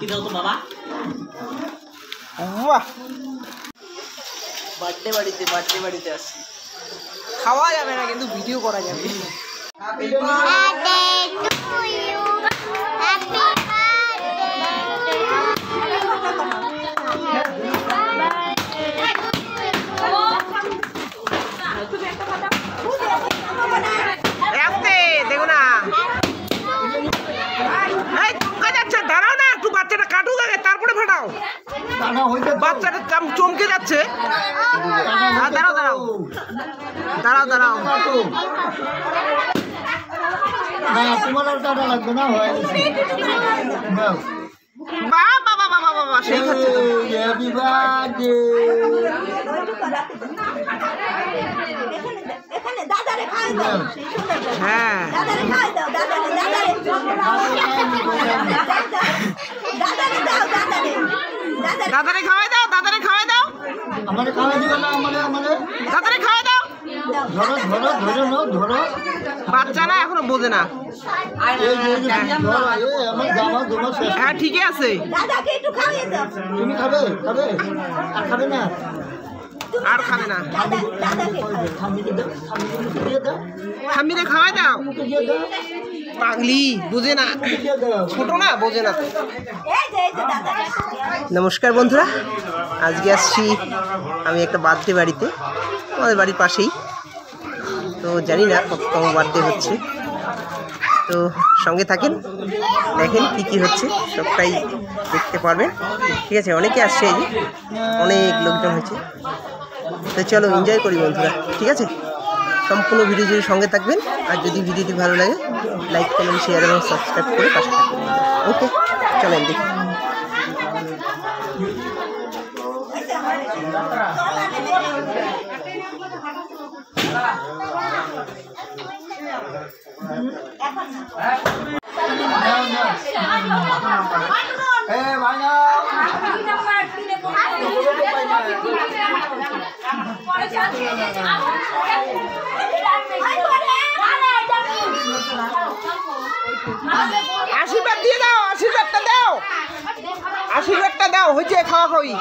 হাতি দাও তো বাবা। বাহ, বার্থডে বাড়িতে আসছি। খাওয়া যাবে না কিন্তু ভিডিও করা যাবে। দেখো না চমকে যাচ্ছে, দাঁড়াও না একটু, বাচ্চাটা কাটুক আগে তারপরে ফাটাও। বাচ্চাটা চমকে যাচ্ছে। দাঁড়াও দাঁড়াও দাঁড়াও দাঁড়াও, বাবা বাবা বাবা বাবা সেই খাচ্ছে তো। হ্যাঁ দাদারে খাওয়াই দাও, দাদারে খাওয়াই দাও, দাদারে খাওয়াই দাও। বাচ্চা না এখনো বোঝে না। হ্যাঁ ঠিকই আছে। তুমি খাবে খাবে আর খাবে না, আর খাবে না। ঠাম্মিরে খাওয়াই দাও। পাগলি বোঝে না, ছোট না, বোঝে না। নমস্কার বন্ধুরা, আজকে আসছি আমি একটা বার্থডে বাড়িতে, আমাদের বাড়ির পাশেই। তো জানি না কততম বার্থডে হচ্ছে, তো সঙ্গে থাকেন, দেখেন কি কি হচ্ছে, সবটাই দেখতে পারবেন। ঠিক আছে, অনেকে আসছে, এই যে অনেক লোকজন হয়েছে। তো চলো এনজয় করি বন্ধুরা, ঠিক আছে? সম্পূর্ণ ভিডিও জুড়ে সঙ্গে থাকবেন। আর যদি ভিডিওটি ভালো লাগে লাইক কমেন্ট শেয়ার এবং সাবস্ক্রাইব করে পাশে থাকবেন। ওকে চলেন দেখি। আশীর্বাদ দিয়ে দাও, আশীর্বাদটা দাও, আশীর্বাদটা দাও। হয়েছে খাওয়া খাওয়ি।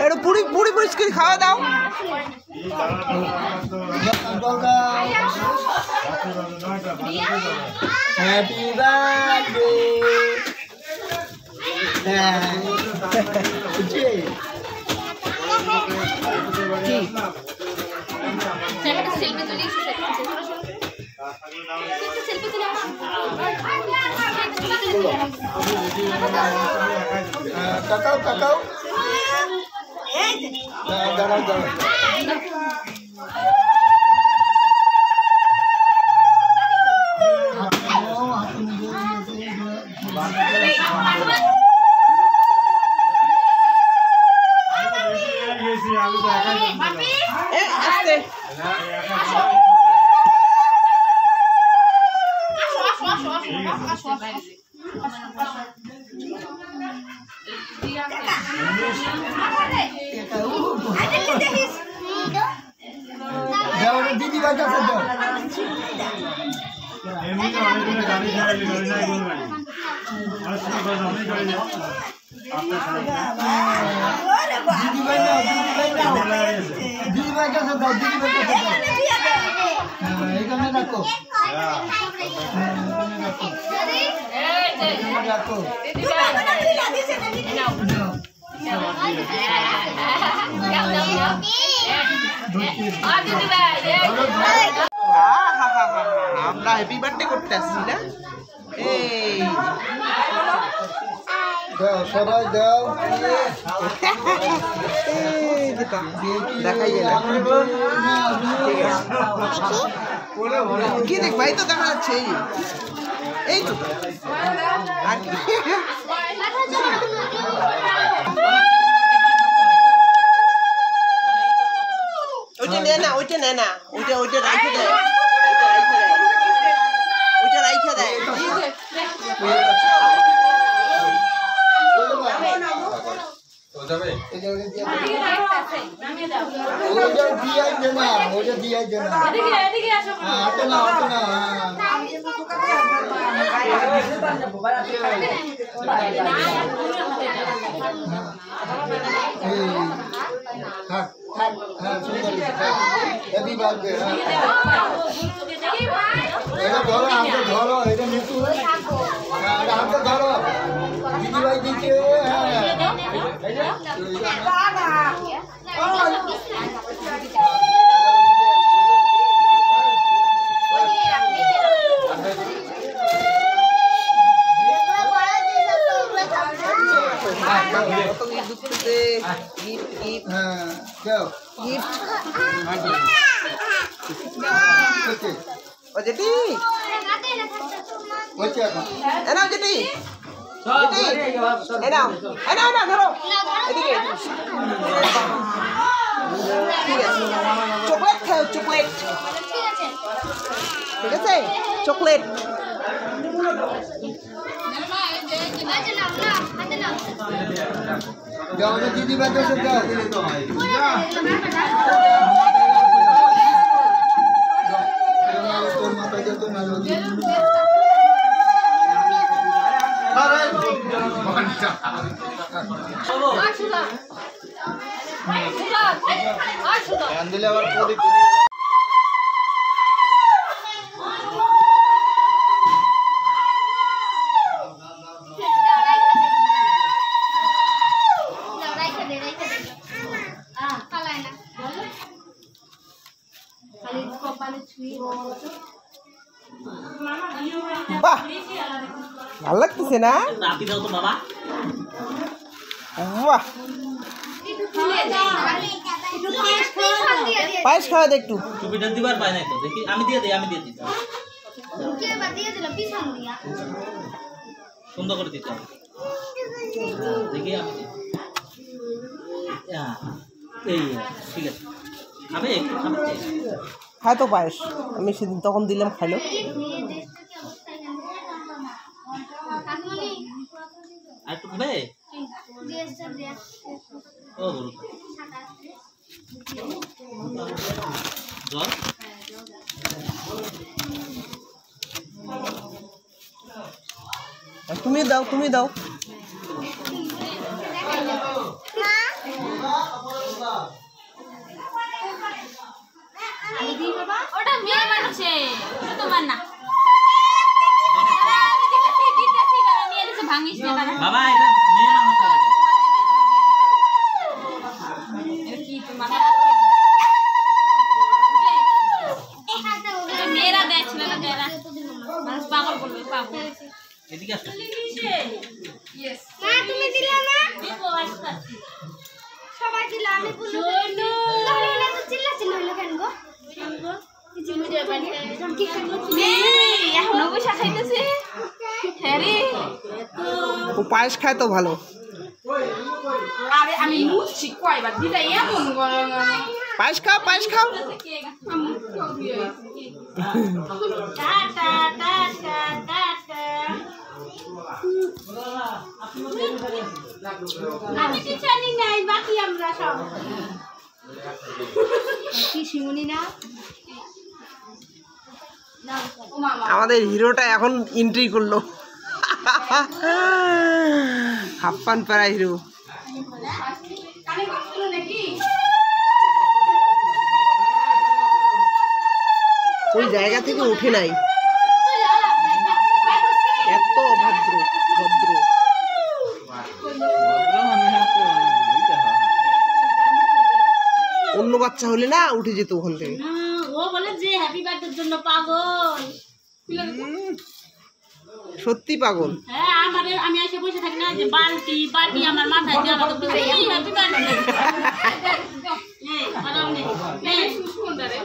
একটু পুরি পুরি পরিষ্কার খাওয়া দাও। Happy birthday. কাকাও কাকাও দাঁড়াও দাঁড়াও। দিদি বাড়ি আছে তো দিদি ভাই কাছে দাও, দিদি ভাই কাছে দাও, এখানে রাখো, রাখো। আমরা হ্যাপি বার্থডে করতে আসছি না? এই দাও সবাই দাও, দেখাই গেল। কি দেখ ভাই, তো দেখা যাচ্ছে এই তো। আর কি ওইটা নে না, ওইটা নে না, ওইটা ওইটা রাখে দেয়, ওইটা দেয় ধরো এটা নিচু হাতে ধরো দিদি ভাই দিচ্ছে যেটি এনাও যেটি এনাও এনাও না ধরো এদিকে ঠিক আছে চকলেট খাও চকলেট ঠিক আছে চকলেট দিদি ভাই দেশে যাও তোর মাথায় যেত না দিলে আবার বাহ ভালো লাগতেছে না বাহ পায়েস খাওয়া দে একটু টুপিটা দিবার পাই নাই তো দেখি আমি দিয়ে দিই সুন্দর করে দিতে হবে দেখি আমি এই ঠিক আছে খাবে একটু খাবে খায় তো পায়েস আমি সেদিন তখন দিলাম খাইলো আর একটু খাবে ও বলুন জল তুমি দাও তুমি দাও ওটা মেয়ে মানুষে তোমার না ভাঙিস না বাবা এটা মেয়ে মানুষ মেয়েরা দেয় ছেলেরা দেয় না মানুষ পাগল বলবে পাগল এদিকে আসো তুমি দিলে না সবাই দিলা আমি বললো তো চিল্লা চিল্লা হলো কেন গো ও পায়েস খায় তো ভালো আরে আমি মুছছি কয়বার দিলে এমন পায়েস খাও পায়েস খাও আমি তো জানি নাই বাকি আমরা সব কি শিমুনি না আমাদের হিরোটা এখন এন্ট্রি করলো হাপ্পান পাড়া হিরো ওই জায়গা থেকে উঠে নাই এত অভদ্র ভদ্র অন্য বাচ্চা হলে না উঠে যেত ওখান থেকে ও বলে যে হ্যাপি বার্থডের জন্য পাগল সত্যি পাগল হ্যাঁ আমারে আমি এসে বসে থাকি না যে বালতি বালতি আমার মাথায় দিয়ে আমাকে বলে হ্যাপি বার্থডে এই আরাম নেই এই সুন্দর রে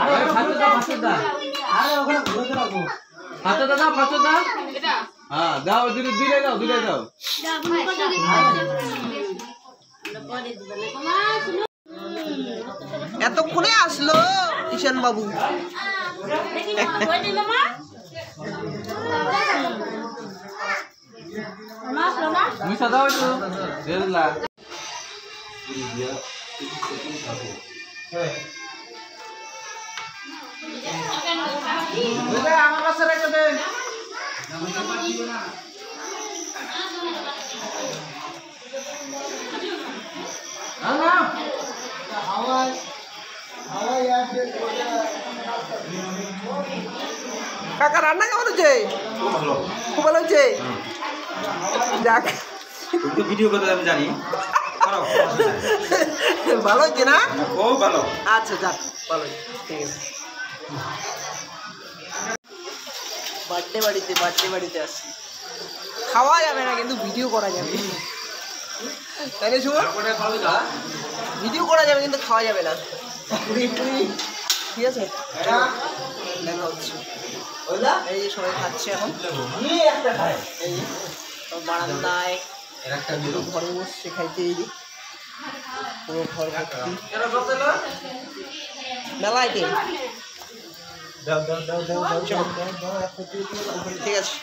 আরে ফাটো দাও আরে ওখানে ঘুরে রাখো ফাটো দাও এটা হ্যাঁ দাও দিলে দাও এতক্ষণে আসলো ঈশান বাবু। দেখি ওই দিন মামা মাছ লো না মিশা দাও একটু দিয়ে দিলা আমার কাছে রেখে দেন কাকা রান্না কেমন হচ্ছে? খুব ভালো হচ্ছে। যাক ভিডিও করতে আমি জানি ভালো হচ্ছে না? খুব ভালো। আচ্ছা যাক ভালো হচ্ছে, ঠিক আছে। বার্থডে বাড়িতে আসছি, খাওয়া যাবে না কিন্তু ভিডিও করা যাবে, তাই না শুভ? ভিডিও করা যাবে কিন্তু খাওয়া যাবে না, ঠিক আছে? দেখা হচ্ছে। এই যে সবাই খাচ্ছে এখন, এই যে সব বারান্দায় ঘরে বসছে খাইতে, এই যে পুরো ঘর ভর্তি মেলা আইটেম। ঠিক আছে।